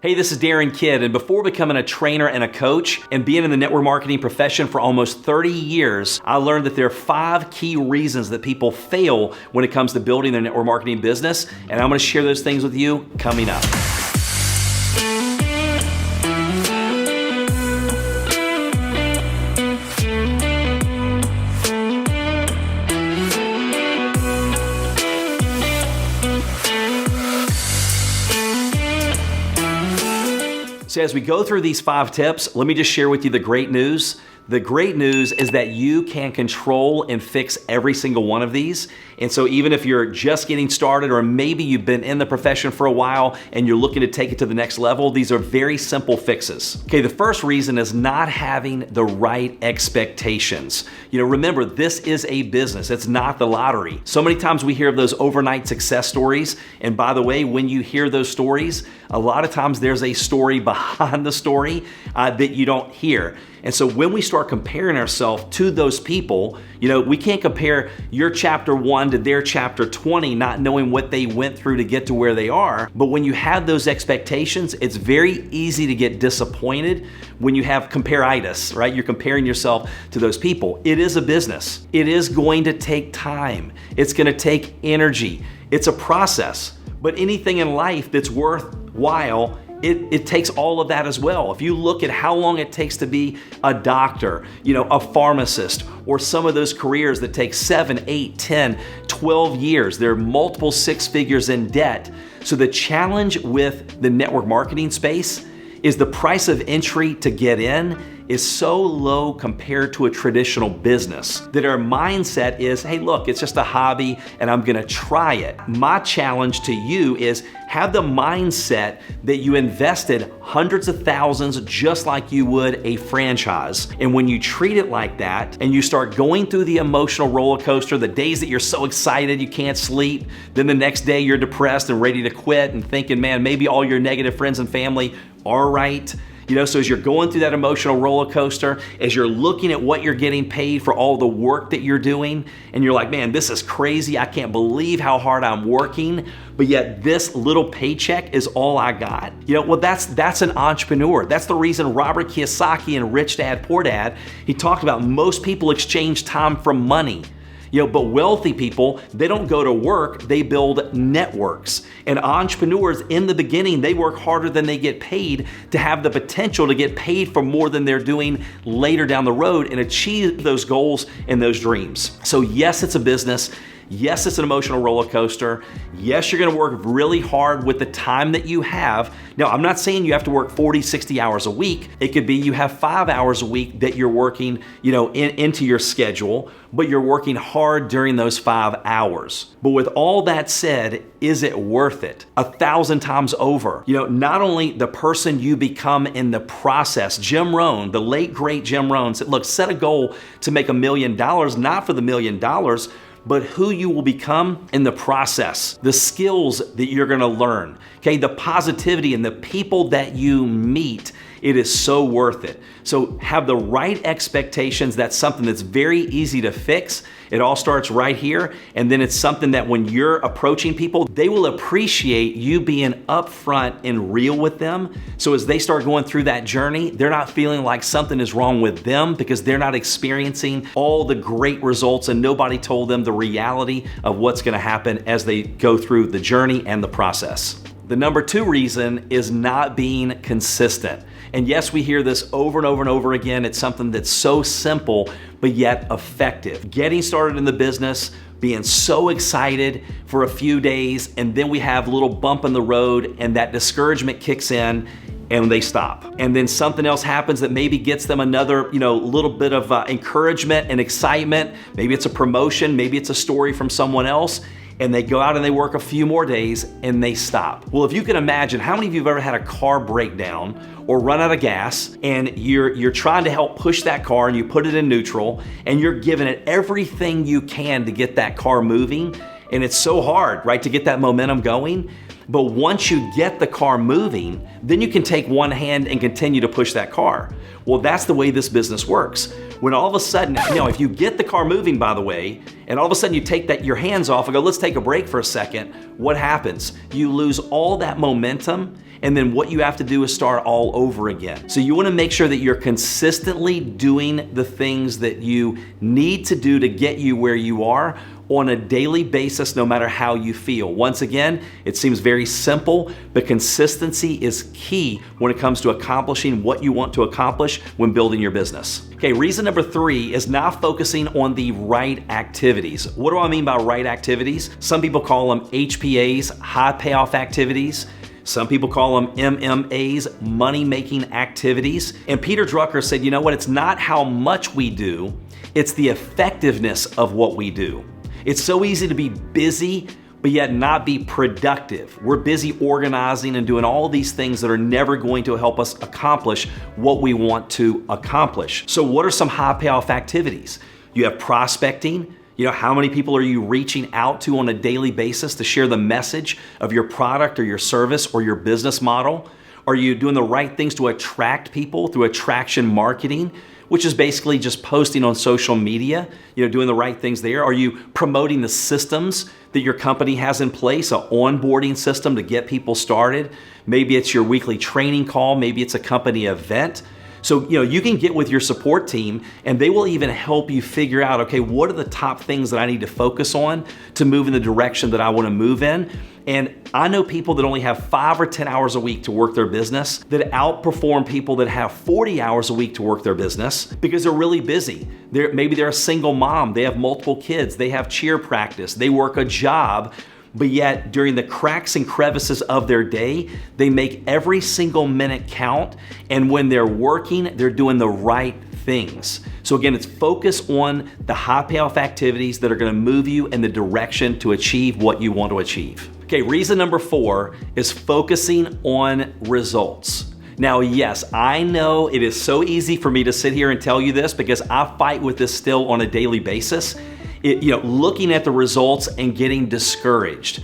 Hey, this is Darin Kidd, and before becoming a trainer and a coach and being in the network marketing profession for almost 30 years, I learned that there are 5 key reasons that people fail when it comes to building their network marketing business, and I'm gonna share those things with you coming up. So as we go through these 5 tips, let me just share with you the great news. The great news is that you can control and fix every single one of these. And so even if you're just getting started, or maybe you've been in the profession for a while and you're looking to take it to the next level, these are very simple fixes. Okay, the first reason is not having the right expectations. Remember, this is a business. It's not the lottery. So many times we hear of those overnight success stories. And by the way, when you hear those stories, a lot of times there's a story behind the story that you don't hear. And so when we start comparing ourselves to those people, we can't compare your chapter 1 to their chapter 20, not knowing what they went through to get to where they are. But when you have those expectations, it's very easy to get disappointed when you have compare-itis, right? You're comparing yourself to those people. It is a business. It is going to take time. It's going to take energy. It's a process. But anything in life that's worthwhile, it takes all of that as well. If you look at how long it takes to be a doctor, a pharmacist, or some of those careers that take 7, 8, 10, 12 years, there are multiple 6 figures in debt. So the challenge with the network marketing space is the price of entry to get in is so low compared to a traditional business that our mindset is, hey, look, it's just a hobby and I'm gonna try it. My challenge to you is have the mindset that you invested hundreds of thousands just like you would a franchise. And when you treat it like that and you start going through the emotional roller coaster, the days that you're so excited you can't sleep, then the next day you're depressed and ready to quit and thinking, man, maybe all your negative friends and family are right. So as you're going through that emotional roller coaster, as you're looking at what you're getting paid for all the work that you're doing, and you're like, man, this is crazy. I can't believe how hard I'm working, but yet this little paycheck is all I got. Well, that's an entrepreneur. That's the reason Robert Kiyosaki in Rich Dad, Poor Dad, he talked about most people exchange time for money. But wealthy people, they don't go to work, they build networks. And entrepreneurs, in the beginning, they work harder than they get paid to have the potential to get paid for more than they're doing later down the road and achieve those goals and those dreams. So yes, it's a business. Yes, it's an emotional roller coaster. Yes, you're gonna work really hard with the time that you have. Now, I'm not saying you have to work 40, 60 hours a week. It could be you have 5 hours a week that you're working, into your schedule, but you're working hard during those 5 hours. But with all that said, is it worth it? 1,000 times over. Not only the person you become in the process. Jim Rohn, the late great Jim Rohn said, look, set a goal to make $1 million, not for the $1 million, but who you will become in the process, the skills that you're gonna learn, okay, the positivity and the people that you meet. It is so worth it. So have the right expectations. That's something that's very easy to fix. It all starts right here. And then it's something that when you're approaching people, they will appreciate you being upfront and real with them. So as they start going through that journey, they're not feeling like something is wrong with them because they're not experiencing all the great results and nobody told them the reality of what's gonna happen as they go through the journey and the process. The number 2 reason is not being consistent. And yes, we hear this over and over and over again. It's something that's so simple, but yet effective. Getting started in the business, being so excited for a few days, and then we have a little bump in the road and that discouragement kicks in and they stop. And then something else happens that maybe gets them another, little bit of encouragement and excitement. Maybe it's a promotion, maybe it's a story from someone else. And they go out and they work a few more days and they stop. Well, if you can imagine, how many of you have ever had a car breakdown or run out of gas and you're trying to help push that car and you put it in neutral and you're giving it everything you can to get that car moving, and it's so hard, right, to get that momentum going. But once you get the car moving, then you can take one hand and continue to push that car. Well, that's the way this business works. When all of a sudden, if you get the car moving, by the way, And all of a sudden you take your hands off and go, let's take a break for a second. What happens? You lose all that momentum, and then what you have to do is start all over again. So you wanna make sure that you're consistently doing the things that you need to do to get you where you are on a daily basis, no matter how you feel. Once again, it seems very simple, but consistency is key when it comes to accomplishing what you want to accomplish when building your business. Okay, reason number 3 is not focusing on the right activities. What do I mean by right activities? Some people call them HPAs, high payoff activities. Some people call them MMAs, money-making activities. And Peter Drucker said, you know what, it's not how much we do, it's the effectiveness of what we do. It's so easy to be busy, but yet not be productive. We're busy organizing and doing all these things that are never going to help us accomplish what we want to accomplish. So what are some high payoff activities? You have prospecting. You know, how many people are you reaching out to on a daily basis to share the message of your product or your service or your business model? Are you doing the right things to attract people through attraction marketing, which is basically just posting on social media, doing the right things there? Are you promoting the systems that your company has in place, an onboarding system to get people started? Maybe it's your weekly training call, maybe it's a company event. So, you can get with your support team and they will even help you figure out, okay, what are the top things that I need to focus on to move in the direction that I want to move in? And I know people that only have 5 or 10 hours a week to work their business that outperform people that have 40 hours a week to work their business because they're really busy. Maybe they're a single mom, they have multiple kids, they have cheer practice, they work a job, but yet during the cracks and crevices of their day, they make every single minute count. And when they're working, they're doing the right things. So again, it's focus on the high payoff activities that are gonna move you in the direction to achieve what you want to achieve. Okay, reason number 4 is focusing on results. Now, yes, I know it is so easy for me to sit here and tell you this because I fight with this still on a daily basis. Looking at the results and getting discouraged.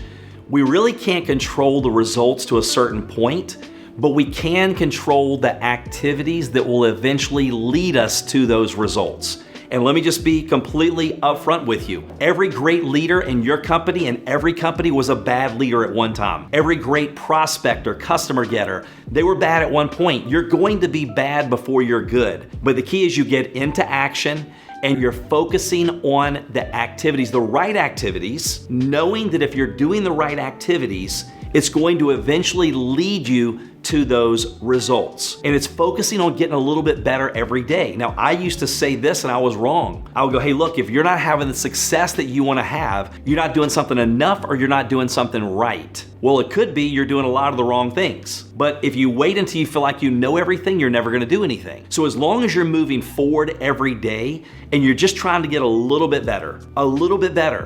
We really can't control the results to a certain point, but we can control the activities that will eventually lead us to those results. And let me just be completely upfront with you. Every great leader in your company and every company was a bad leader at one time. Every great prospector, customer getter, they were bad at one point. You're going to be bad before you're good. But the key is you get into action and you're focusing on the activities, the right activities, knowing that if you're doing the right activities, it's going to eventually lead you to those results. And it's focusing on getting a little bit better every day. Now, I used to say this and I was wrong. I would go, hey, look, if you're not having the success that you want to have, you're not doing something enough or you're not doing something right. Well, it could be you're doing a lot of the wrong things. But if you wait until you feel like you know everything, you're never going to do anything. So as long as you're moving forward every day and you're just trying to get a little bit better,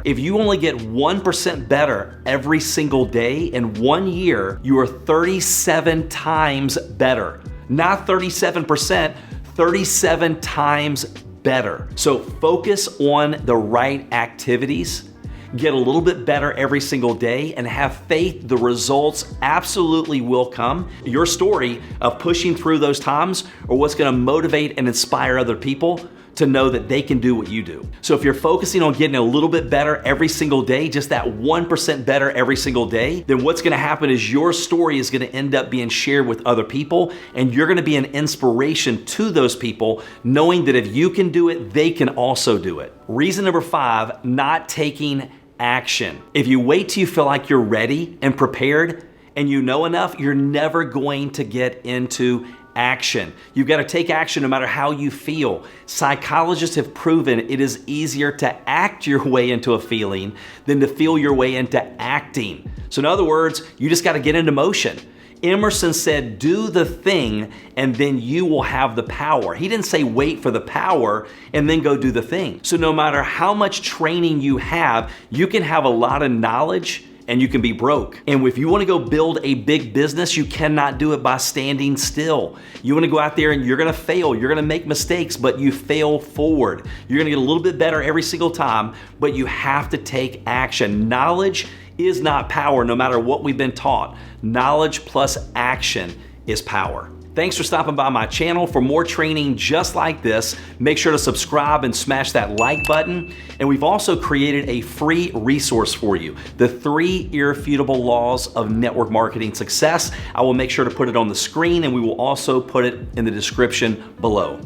if you only get 1% better every single day in 1 year, you are 37 times better. Not 37%, 37 times better. So focus on the right activities, get a little bit better every single day, and have faith the results absolutely will come. Your story of pushing through those times are what's gonna motivate and inspire other people to know that they can do what you do. So if you're focusing on getting a little bit better every single day, just that 1% better every single day, then what's gonna happen is your story is gonna end up being shared with other people, and you're gonna be an inspiration to those people, knowing that if you can do it, they can also do it. Reason number 5, not taking action. If you wait till you feel like you're ready and prepared and you know enough, you're never going to get into action. You've got to take action no matter how you feel. Psychologists have proven it is easier to act your way into a feeling than to feel your way into acting. So in other words, you just got to get into motion. Emerson said, do the thing and then you will have the power. He didn't say wait for the power and then go do the thing. So no matter how much training you have, you can have a lot of knowledge and you can be broke. And if you wanna go build a big business, you cannot do it by standing still. You wanna go out there and you're gonna fail, you're gonna make mistakes, but you fail forward. You're gonna get a little bit better every single time, but you have to take action. Knowledge is not power, no matter what we've been taught. Knowledge plus action is power. Thanks for stopping by my channel. For more training just like this, make sure to subscribe and smash that like button. And we've also created a free resource for you, the 3 irrefutable laws of network marketing success. I will make sure to put it on the screen, and we will also put it in the description below.